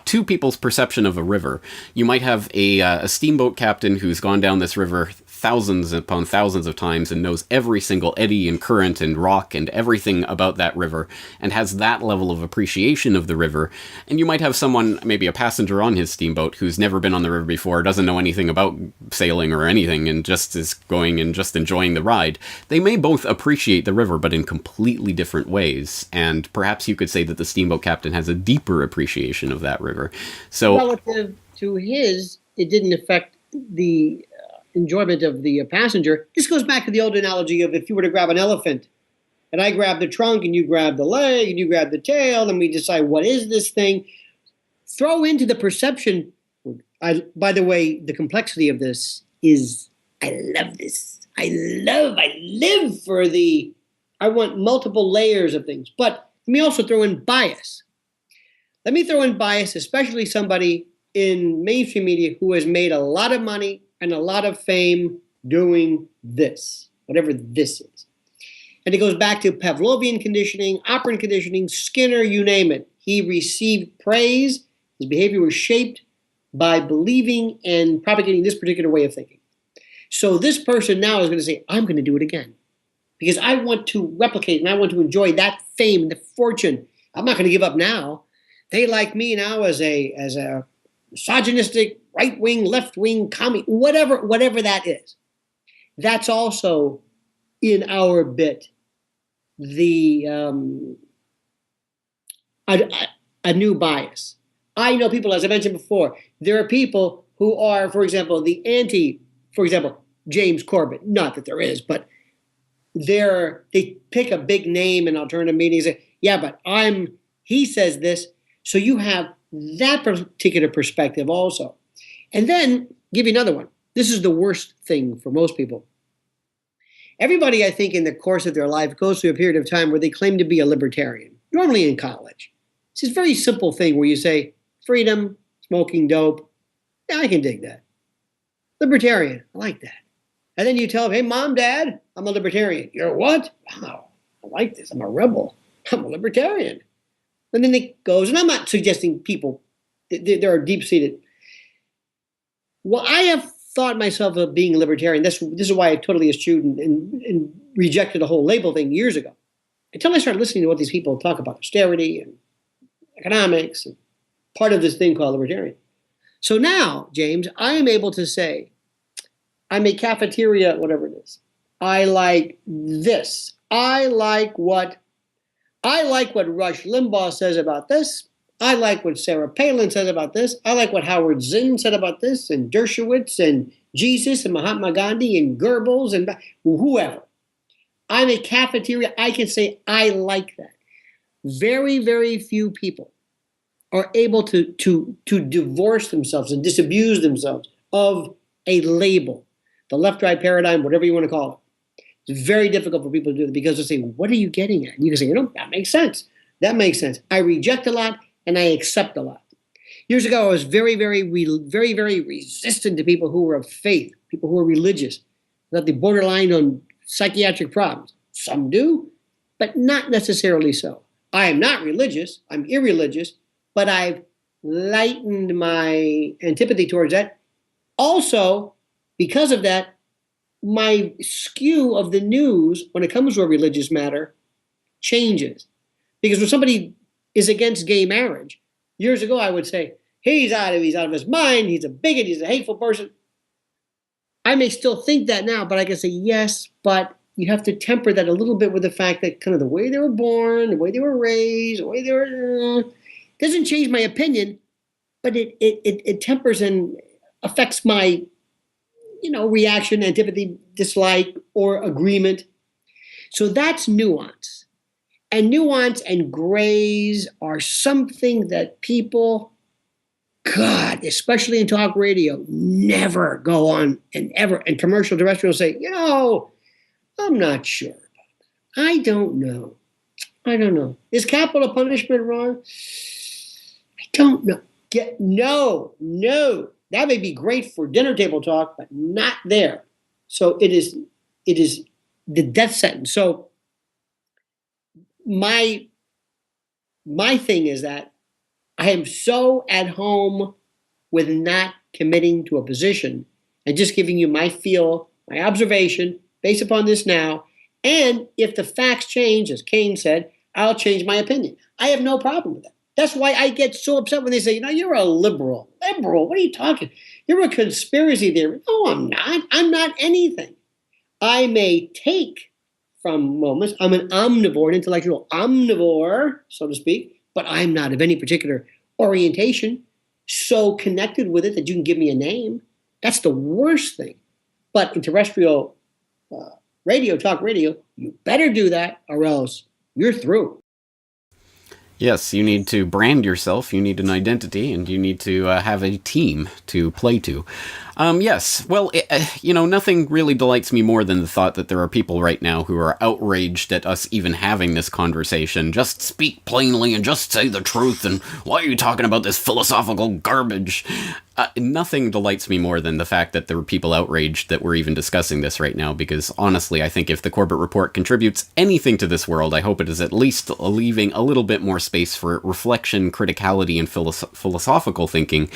two people's perception of a river. You might have a steamboat captain who's gone down this river thousands upon thousands of times and knows every single eddy and current and rock and everything about that river and has that level of appreciation of the river. And you might have someone, maybe a passenger on his steamboat, who's never been on the river before, doesn't know anything about sailing or anything, and just is going and just enjoying the ride. They may both appreciate the river, but in completely different ways. And perhaps you could say that the steamboat captain has a deeper appreciation of that river. So, relative to his, it didn't affect the enjoyment of the passenger. This goes back to the old analogy of if you were to grab an elephant, and I grab the trunk, and you grab the leg, and you grab the tail, and we decide what is this thing. Throw into the perception. By the way, the complexity of this is, I love this. I live for I want multiple layers of things. But let me also throw in bias. Let me throw in bias, especially somebody in mainstream media who has made a lot of money and a lot of fame doing this, whatever this is. And it goes back to Pavlovian conditioning, operant conditioning, Skinner, you name it. He received praise. His behavior was shaped by believing and propagating this particular way of thinking. So this person now is going to say, I'm going to do it again because I want to replicate and I want to enjoy that fame and the fortune. I'm not going to give up now. They like me now as a misogynistic, right-wing, left-wing, commie, whatever that is. That's also in our bit a new bias. I know people, as I mentioned before, there are people who are, for example, James Corbett. Not that there is, but they pick a big name in alternative media and say, yeah, but he says this. So you have that particular perspective also. And then give you another one. This is the worst thing for most people. Everybody, I think, in the course of their life goes through a period of time where they claim to be a libertarian, normally in college. It's this very simple thing where you say, freedom, smoking dope. Yeah, I can dig that. Libertarian, I like that. And then you tell them, hey, Mom, Dad, I'm a libertarian. You're what? Wow, I like this. I'm a rebel. I'm a libertarian. And then it goes, and I'm not suggesting people, there are deep-seated. Well, I have thought myself of being a libertarian. This is why I totally eschewed and rejected the whole label thing years ago. Until I started listening to what these people talk about austerity and economics and part of this thing called libertarian. So now, James, I am able to say, I'm a cafeteria, whatever it is. I like this. I like what Rush Limbaugh says about this. I like what Sarah Palin says about this. I like what Howard Zinn said about this, and Dershowitz, and Jesus, and Mahatma Gandhi, and Goebbels, and whoever. I'm a cafeteria. I can say I like that. Very, very few people are able to divorce themselves and disabuse themselves of a label, the left-right paradigm, whatever you want to call it. It's very difficult for people to do that because they say, what are you getting at? And you can say, that makes sense. That makes sense. I reject a lot and I accept a lot. Years ago, I was very, very resistant to people who were of faith, people who were religious, that they borderline on psychiatric problems. Some do, but not necessarily so. I am not religious. I'm irreligious, but I've lightened my antipathy towards that. Also, because of that, my skew of the news when it comes to a religious matter changes. Because when somebody is against gay marriage, years ago I would say, he's out of his mind, he's a bigot, he's a hateful person. I may still think that now, but I can say yes, but you have to temper that a little bit with the fact that kind of the way they were born, the way they were raised, the way they were, doesn't change my opinion, but it tempers and affects my, reaction, antipathy, dislike, or agreement. So that's nuance. And nuance and grays are something that people, God, especially in talk radio, never go on and commercial terrestrial say, I'm not sure. I don't know. Is capital punishment wrong? I don't know. No. That may be great for dinner table talk, but not there. So it is the death sentence. So my thing is that I am so at home with not committing to a position and just giving you my observation based upon this now. And if the facts change, as Kane said, I'll change my opinion. I have no problem with that. That's why I get so upset when they say, you're a liberal. Liberal? What are you talking? You're a conspiracy theorist. No, I'm not. I'm not anything. I may take from moments. I'm an omnivore, an intellectual omnivore, so to speak, but I'm not of any particular orientation, so connected with it that you can give me a name. That's the worst thing. But in terrestrial talk radio, you better do that or else you're through. Yes, you need to brand yourself, you need an identity, and you need to have a team to play to. Yes, well, nothing really delights me more than the thought that there are people right now who are outraged at us even having this conversation. Just speak plainly and just say the truth, and why are you talking about this philosophical garbage? Nothing delights me more than the fact that there are people outraged that we're even discussing this right now, because honestly, I think if the Corbett Report contributes anything to this world, I hope it is at least leaving a little bit more space for reflection, criticality, and philosophical thinking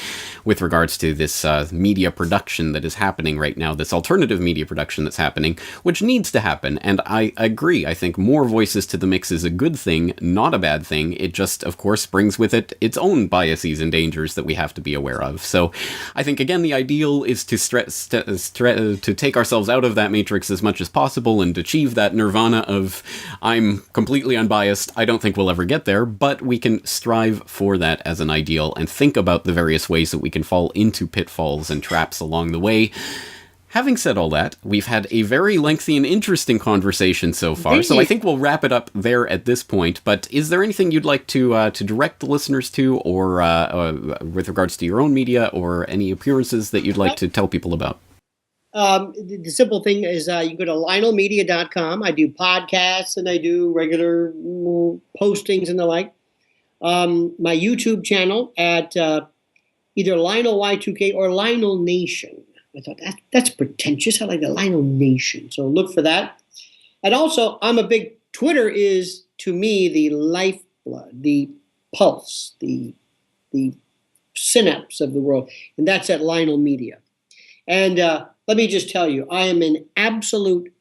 with regards to this media production that is happening right now, this alternative media production that's happening, which needs to happen. And I agree. I think more voices to the mix is a good thing, not a bad thing. It just, of course, brings with it its own biases and dangers that we have to be aware of. So I think, again, the ideal is to take ourselves out of that matrix as much as possible and achieve that nirvana of I'm completely unbiased. I don't think we'll ever get there, but we can strive for that as an ideal and think about the various ways that we can fall into pitfalls and traps along the way. Having said all that, we've had a very lengthy and interesting conversation so far, so I think we'll wrap it up there at this point. But is there anything you'd like to direct the listeners to, or with regards to your own media, or any appearances that you'd like to tell people about? The simple thing is you go to lionelmedia.com. I do podcasts and I do regular postings and the like. My YouTube channel at either Lionel Y2K or Lionel Nation. I thought that's pretentious. I like the Lionel Nation. So look for that. And also, Twitter is, to me, the lifeblood, the pulse, the synapse of the world. And that's at Lionel Media. And let me just tell you, I am an absolute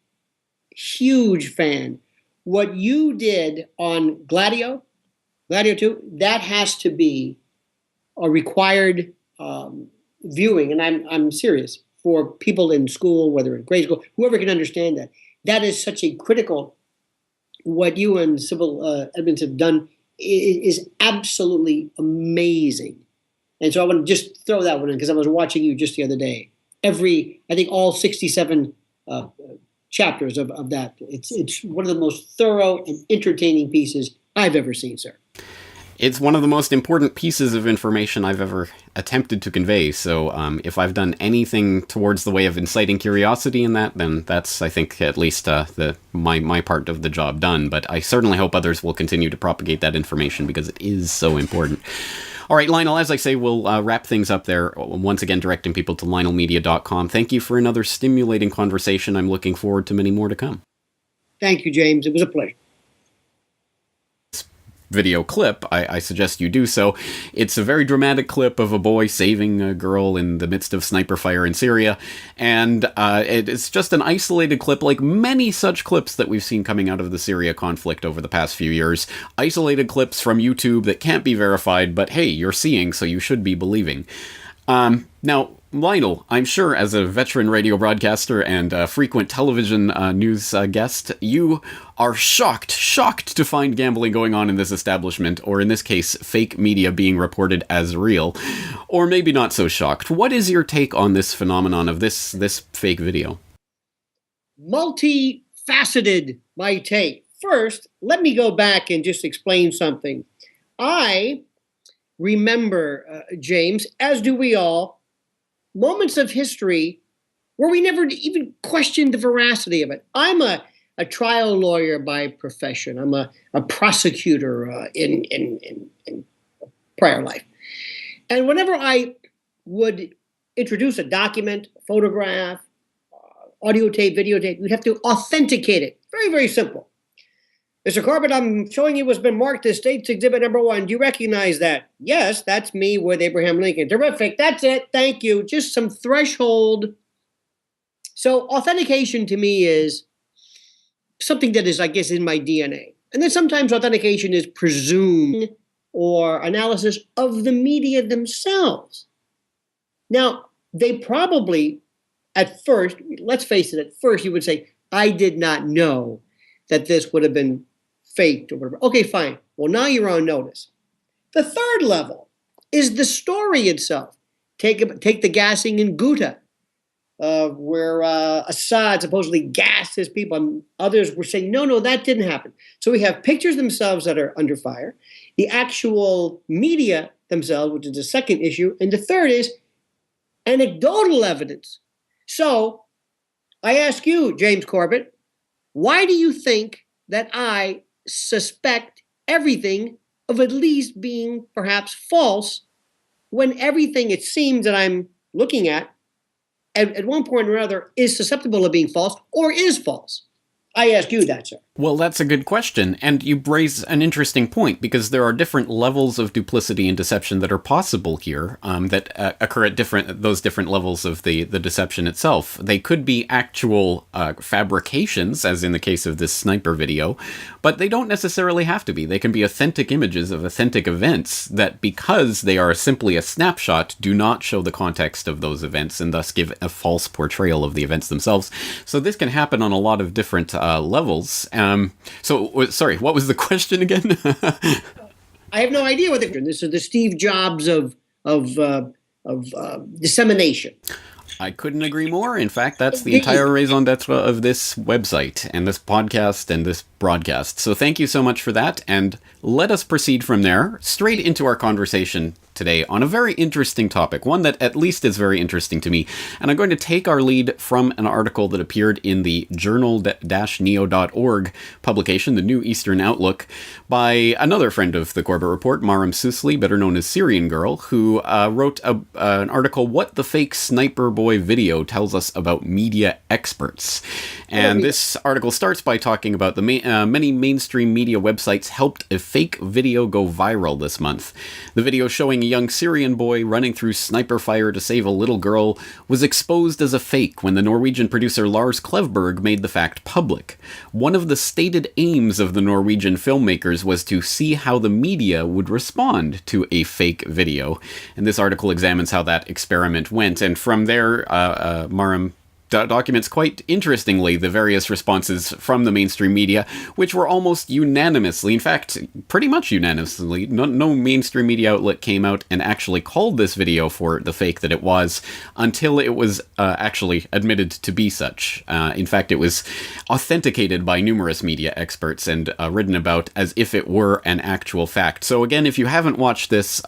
huge fan. What you did on Gladio 2, that has to be a required viewing. And I'm serious. For people in school, whether in grade school, whoever can understand that. That is such a critical, what you and Sybil Edmonds have done is absolutely amazing. And so I want to just throw that one in because I was watching you just the other day. I think all 67 chapters of that. It's one of the most thorough and entertaining pieces I've ever seen, sir. It's one of the most important pieces of information I've ever attempted to convey, so if I've done anything towards the way of inciting curiosity in that, then that's, I think, at least my part of the job done. But I certainly hope others will continue to propagate that information because it is so important. All right, Lionel, as I say, we'll wrap things up there, once again directing people to lionelmedia.com. Thank you for another stimulating conversation. I'm looking forward to many more to come. Thank you, James. It was a pleasure. video clip, I suggest you do so. It's a very dramatic clip of a boy saving a girl in the midst of sniper fire in Syria, and it's just an isolated clip, like many such clips that we've seen coming out of the Syria conflict over the past few years. Isolated clips from YouTube that can't be verified, but hey, you're seeing, so you should be believing. Now, Lionel, I'm sure as a veteran radio broadcaster and a frequent television news guest, you are shocked to find gambling going on in this establishment, or in this case, fake media being reported as real. Or maybe not so shocked. What is your take on this phenomenon of this fake video? Multifaceted, my take. First, let me go back and just explain something. I remember, James, as do we all, moments of history where we never even questioned the veracity of it. I'm a trial lawyer by profession. I'm a prosecutor in prior life. And whenever I would introduce a document, a photograph, audio tape, videotape, we'd have to authenticate it. Very, very simple. Mr. Corbett, I'm showing you what's been marked as State's Exhibit number 1. Do you recognize that? Yes, that's me with Abraham Lincoln. Terrific. That's it. Thank you. Just some threshold. So authentication to me is something that is, I guess, in my DNA. And then sometimes authentication is presumed or analysis of the media themselves. Now, they probably, at first, let's face it, at first you would say, I did not know that this would have been faked or whatever. Okay, fine. Well, now you're on notice. The third level is the story itself. Take the gassing in Ghouta, where Assad supposedly gassed his people, and others were saying, no, that didn't happen. So we have pictures themselves that are under fire, the actual media themselves, which is the second issue, and the third is anecdotal evidence. So I ask you, James Corbett, why do you think that I suspect everything of at least being perhaps false when everything it seems that I'm looking at one point or another is susceptible of being false or is false? I ask you that, sir. Well, that's a good question, and you raise an interesting point, because there are different levels of duplicity and deception that are possible here, that occur at those different levels of the deception itself. They could be actual fabrications, as in the case of this sniper video, but they don't necessarily have to be. They can be authentic images of authentic events that, because they are simply a snapshot, do not show the context of those events and thus give a false portrayal of the events themselves. So this can happen on a lot of different levels. Sorry, what was the question again? I have no idea what this is. The Steve Jobs of dissemination. I couldn't agree more. In fact, that's the entire raison d'etre of this website and this podcast and this broadcast. So thank you so much for that. And let us proceed from there straight into our conversation today on a very interesting topic, one that at least is very interesting to me. And I'm going to take our lead from an article that appeared in the journal-neo.org publication, The New Eastern Outlook, by another friend of the Corbett Report, Maram Susli, better known as Syrian Girl, who wrote an article, What the Fake Sniper Boy Video Tells Us About Media Experts. And this article starts by talking about the many mainstream media websites helped a fake video go viral this month. The video showing a young Syrian boy running through sniper fire to save a little girl was exposed as a fake when the Norwegian producer Lars Klevberg made the fact public. One of the stated aims of the Norwegian filmmakers was to see how the media would respond to a fake video. And this article examines how that experiment went. And from there, Maram documents quite interestingly the various responses from the mainstream media, which were almost unanimously, in fact, pretty much unanimously, no mainstream media outlet came out and actually called this video for the fake that it was until it was actually admitted to be such. In fact, it was authenticated by numerous media experts and written about as if it were an actual fact. So again, if you haven't watched this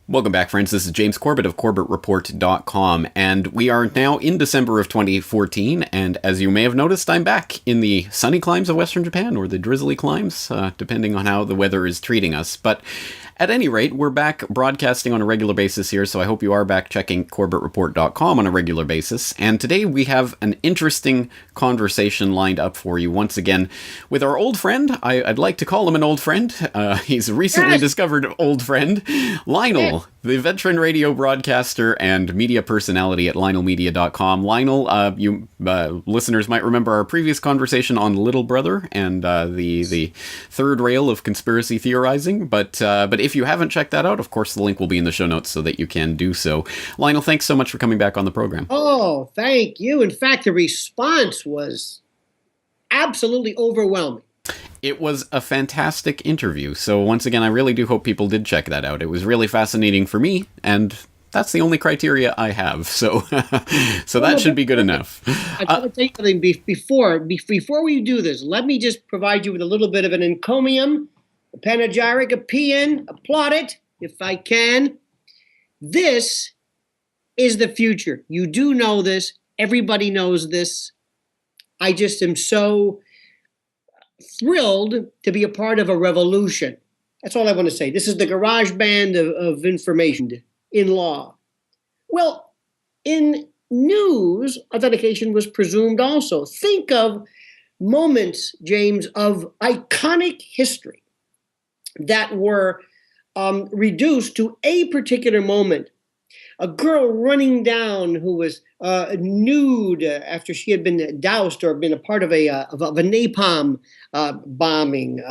welcome back, friends. This is James Corbett of CorbettReport.com, and we are now in December of 2014, and as you may have noticed, I'm back in the sunny climes of Western Japan, or the drizzly climes, depending on how the weather is treating us. But At any rate, we're back broadcasting on a regular basis here, so I hope you are back checking CorbettReport.com on a regular basis. And today we have an interesting conversation lined up for you once again with our old friend. I'd like to call him an old friend. He's a recently discovered old friend, Lionel, the veteran radio broadcaster and media personality at LionelMedia.com. Lionel, you listeners might remember our previous conversation on Little Brother and the third rail of conspiracy theorizing. But if you haven't checked that out, of course, the link will be in the show notes so that you can do so. Lionel, thanks so much for coming back on the program. Oh, thank you. In fact, the response was absolutely overwhelming. It was a fantastic interview. So once again, I really do hope people did check that out. It was really fascinating for me, and that's the only criteria I have. So that should be good enough. I got to tell you something before we do this. Let me just provide you with a little bit of an encomium, a panegyric, a paean, applaud it if I can. This is the future. You do know this. Everybody knows this. I just am so thrilled to be a part of a revolution. That's all I want to say. This is the garage band of information in law. Well, in news, authentication was presumed also. Think of moments, James, of iconic history that were reduced to a particular moment. A girl running down who was nude after she had been doused or been a part of a napalm bombing.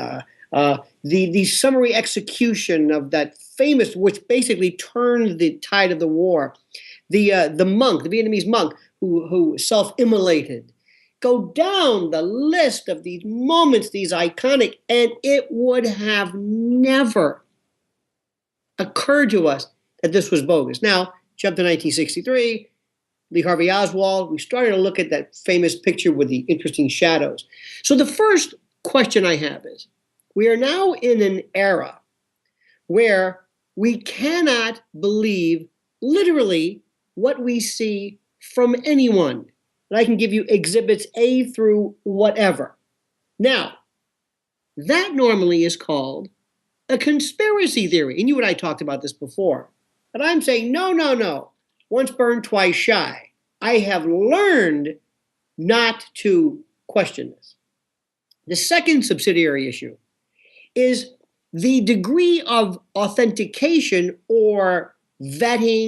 The summary execution of that famous, which basically turned the tide of the war. The monk, the Vietnamese monk who self-immolated. Go down the list of these moments, these iconic, and it would have never occurred to us that this was bogus. Now, jump to 1963, Lee Harvey Oswald. We started to look at that famous picture with the interesting shadows. So the first question I have is, we are now in an era where we cannot believe literally what we see from anyone. And I can give you exhibits A through whatever. Now, that normally is called a conspiracy theory. And you and I talked about this before. But I'm saying, no. Once burned, twice shy. I have learned not to question this. The second subsidiary issue is the degree of authentication or vetting